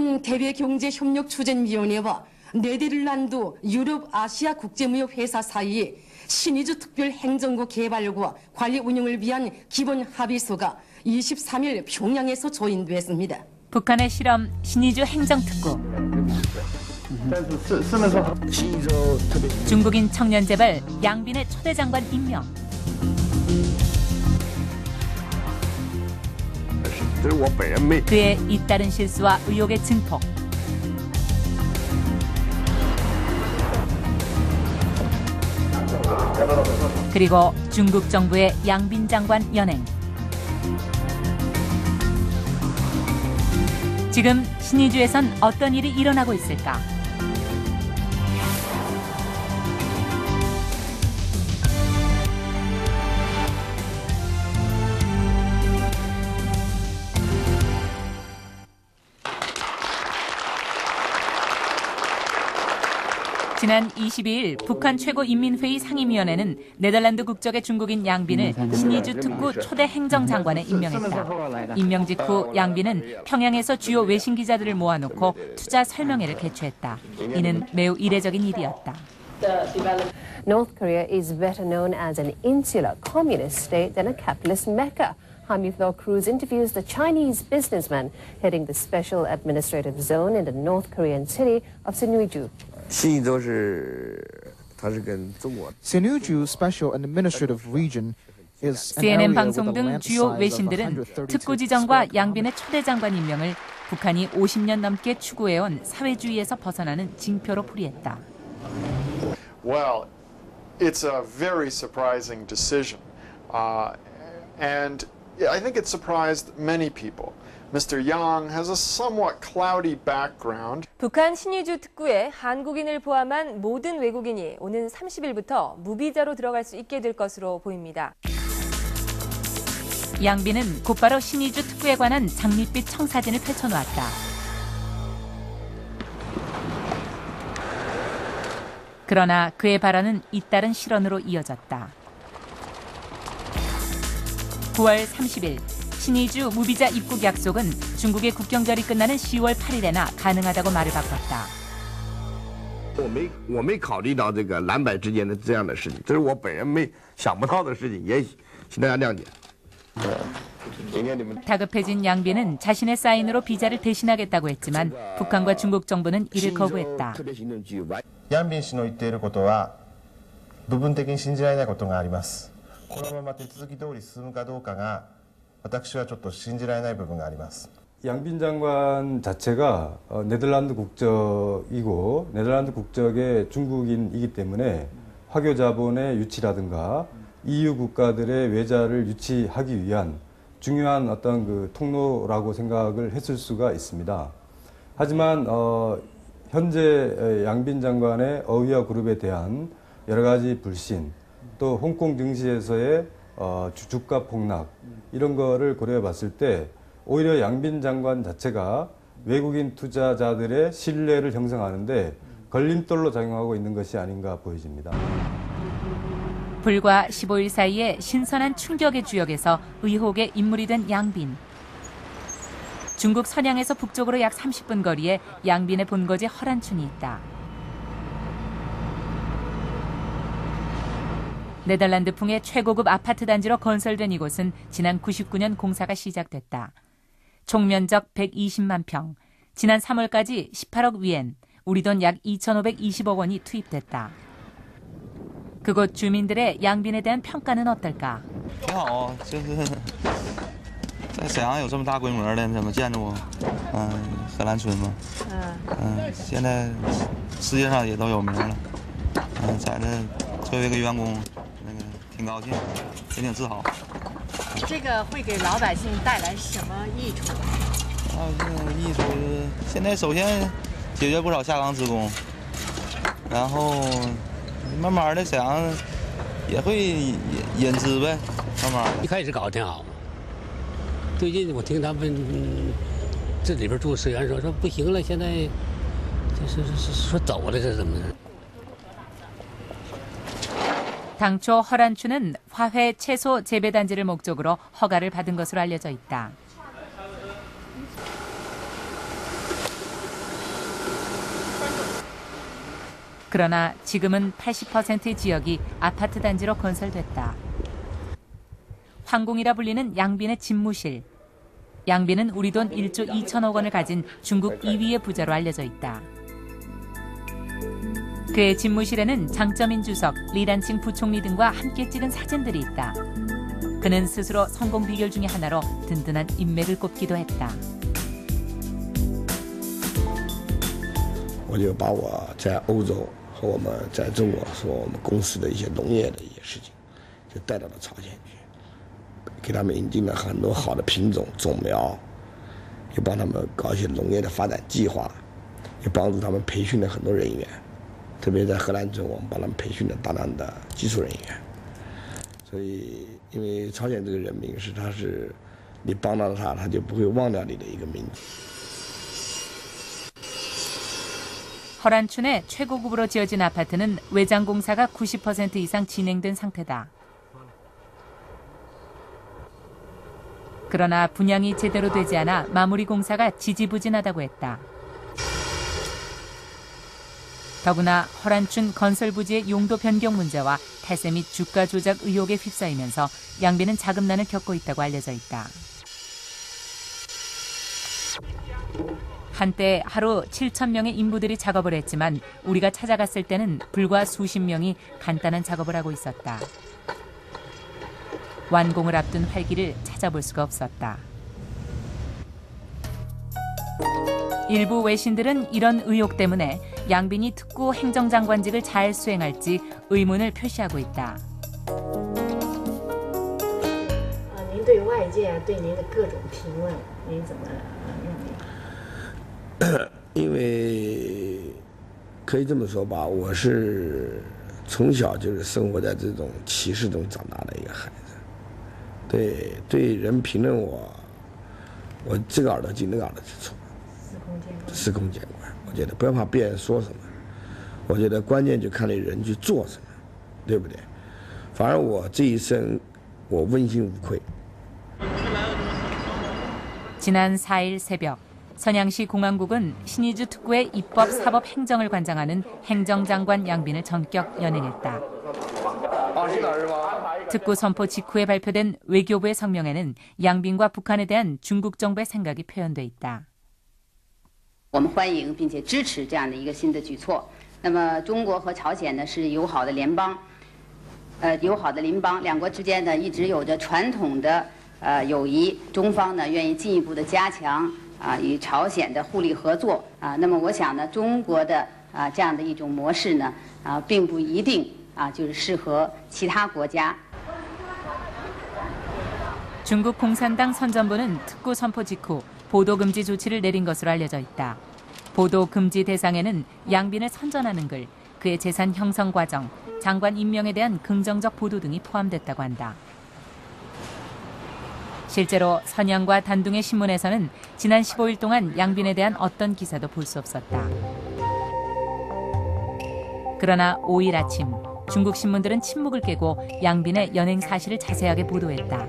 북한 대외경제협력추진위원회와 네덜란드 유럽아시아 국제무역회사 사이에 신의주 특별 행정구 개발과 관리 운영을 위한 기본 합의서가 23일 평양에서 조인됐습니다. 북한의 실험 신의주 행정특구. 중국인 청년 재벌 양빈의 초대 장관 임명. 그의 잇따른 실수와 의혹의 증폭. 그리고 중국 정부의 양빈 장관 연행. 지금 신의주에선 어떤 일이 일어나고 있을까? 지난 22일 북한 최고인민회의 상임위원회는 네덜란드 국적의 중국인 양빈을 신의주 특구 초대 행정장관에 임명했다. 임명 직후 양빈은 평양에서 주요 외신 기자들을 모아놓고 투자 설명회를 개최했다. 이는 매우 이례적인 일이었다. North Korea is better known as an insular communist state than a capitalist mecca. Hamilton Cruz interviews the Chinese businessman heading the special administrative zone in the North Korean city of Sinuiju. Sinuiju Special Administrative Region is an CNN area 방송 with a 등 land 주요 size of 외신들은 132 특구 지정과 양빈의 초대 장관 임명을 북한이 50년 넘게 추구해온 사회주의에서 벗어나는 징표로 풀이했다. Well, it's a very surprising decision, and I think it surprised many people. Mr. Yang has a somewhat cloudy background. 북한 신의주 특구에 한국인을 포함한 모든 외국인이 오는 30일부터 무비자로 들어갈 수 있게 될 것으로 보입니다. 양빈은 곧바로 신의주 특구에 관한 장밋빛 청사진을 펼쳐놓았다. 그러나 그의 발언은 잇따른 실언으로 이어졌다. 9월 30일 신의주 무비자 입국 약속은 중국의 국경절이 끝나는 10월 8일에나 가능하다고 말을 바꿨다. 我没考虑到这个蓝白之间的这样的事情，这是我本人没想不到的事情，也请大家谅解。 다급해진 양빈은 자신의 사인으로 비자를 대신하겠다고 했지만 북한과 중국 정부는 이를 거부했다. ヤンビン氏の言っていることは部分的に信じられないことがあります。このまま手続き通り進むかどうかが私はちょっと信じられない部分があります。 양빈 장관 자체가 네덜란드 국적이고 네덜란드 국적의 중국인이기 때문에 화교 자본의 유치라든가 EU 국가들의 외자를 유치하기 위한 중요한 어떤 그 통로라고 생각을 했을 수가 있습니다. 하지만 현재 양빈 장관의 어휘와 그룹에 대한 여러 가지 불신, 또 홍콩 증시에서의 주가 폭락 이런 거를 고려해 봤을 때 오히려 양빈 장관 자체가 외국인 투자자들의 신뢰를 형성하는데 걸림돌로 작용하고 있는 것이 아닌가 보여집니다. 불과 15일 사이에 신선한 충격의 주역에서 의혹의 인물이 된 양빈. 중국 선양에서 북쪽으로 약 30분 거리에 양빈의 본거지 허란춘이 있다. 네덜란드풍의 최고급 아파트 단지로 건설된 이곳은 지난 99년 공사가 시작됐다. 총면적 120만 평, 지난 3월까지 18억 위엔, 우리 돈 약 2,520억 원이 투입됐다. 그곳 주민들의 양빈에 대한 평가는 어떨까? 挺好，就是在沈阳有这么大规模的什么建筑，荷兰村嘛，现在世界上也都有名了，在这作为一个员工，那个挺高兴，也挺自豪。这个会给老百姓带来什么益处？这个益处现在首先解决不少下岗职工，然后慢慢的沈阳也会引资呗，慢慢。一开始搞得挺好，最近我听他们这里边住社员说不行了，现在就是说走了，这是怎么的？ 당초 허란추는 화훼 채소 재배 단지를 목적으로 허가를 받은 것으로 알려져 있다. 그러나 지금은 80%의 지역이 아파트 단지로 건설됐다. 황궁이라 불리는 양빈의 집무실. 양빈은 우리 돈 1조 2천억 원을 가진 중국 2위의 부자로 알려져 있다. 그의 집무실에는 장쩌민 주석, 리단칭 부총리 등과 함께 찍은 사진들이 있다. 그는 스스로 성공 비결 중의 하나로 든든한 인맥을 꼽기도 했다. 我就把我在欧洲和我们在中国说我们公司的一些农业的一些事情，就带到了朝鲜去，给他们引进了很多好的品种种苗，也帮他们搞一些农业的发展计划，也帮助他们培训了很多人员，特别在荷兰村，我们帮他们培训了大量的技术人员。所以，因为朝鲜这个人民他是你帮到了他，他就不会忘掉你的一个民族。 허란춘의 최고급으로 지어진 아파트는 외장 공사가 90% 이상 진행된 상태다. 그러나 분양이 제대로 되지 않아 마무리 공사가 지지부진하다고 했다. 더구나 허란춘 건설 부지의 용도 변경 문제와 탈세 및 주가 조작 의혹에 휩싸이면서 양빈은 자금난을 겪고 있다고 알려져 있다. 한때 하루 7,000명의 인부들이 작업을 했지만 우리가 찾아갔을 때는 불과 수십 명이 간단한 작업을 하고 있었다. 완공을 앞둔 활기를 찾아볼 수가 없었다. 일부 외신들은 이런 의혹 때문에 양빈이 특구 행정장관직을 잘 수행할지 의문을 표시하고 있다. 您对外界对您的各种提问，您怎么认为？ 因为可以这么说吧，我是从小就是生活在这种歧视中长大的一个孩子。对人评论我这个耳朵进那个耳朵出，司空见惯。我觉得不要怕别人说什么，我觉得关键就看你人去做什么，对不对？反而我这一生我问心无愧。 지난 4일 새벽 선양시 공안국은 신의주 특구의 입법, 사법, 행정을 관장하는 행정장관 양빈을 전격 연행했다. 특구 선포 직후에 발표된 외교부의 성명에는 양빈과 북한에 대한 중국 정부의 생각이 표현돼 있다. 我们欢迎并且支持这样的一个新的举措。那么，中国和朝鲜呢是友好的邻邦，两国之间呢一直有着传统的友谊。中方呢愿意进一步的加强与朝鲜的互利合作那么我想呢，中国的这样的一种模式呢并不一定就是适合其他国家。 중국 공산당 선전부는 특구 선포 직후 보도 금지 조치를 내린 것으로 알려져 있다. 보도 금지 대상에는 양빈을 선전하는 글, 그의 재산 형성 과정, 장관 임명에 대한 긍정적 보도 등이 포함됐다고 한다. 실제로 선양과 단둥의 신문에서는 지난 15일 동안 양빈에 대한 어떤 기사도 볼 수 없었다. 그러나 5일 아침 중국 신문들은 침묵을 깨고 양빈의 연행 사실을 자세하게 보도했다.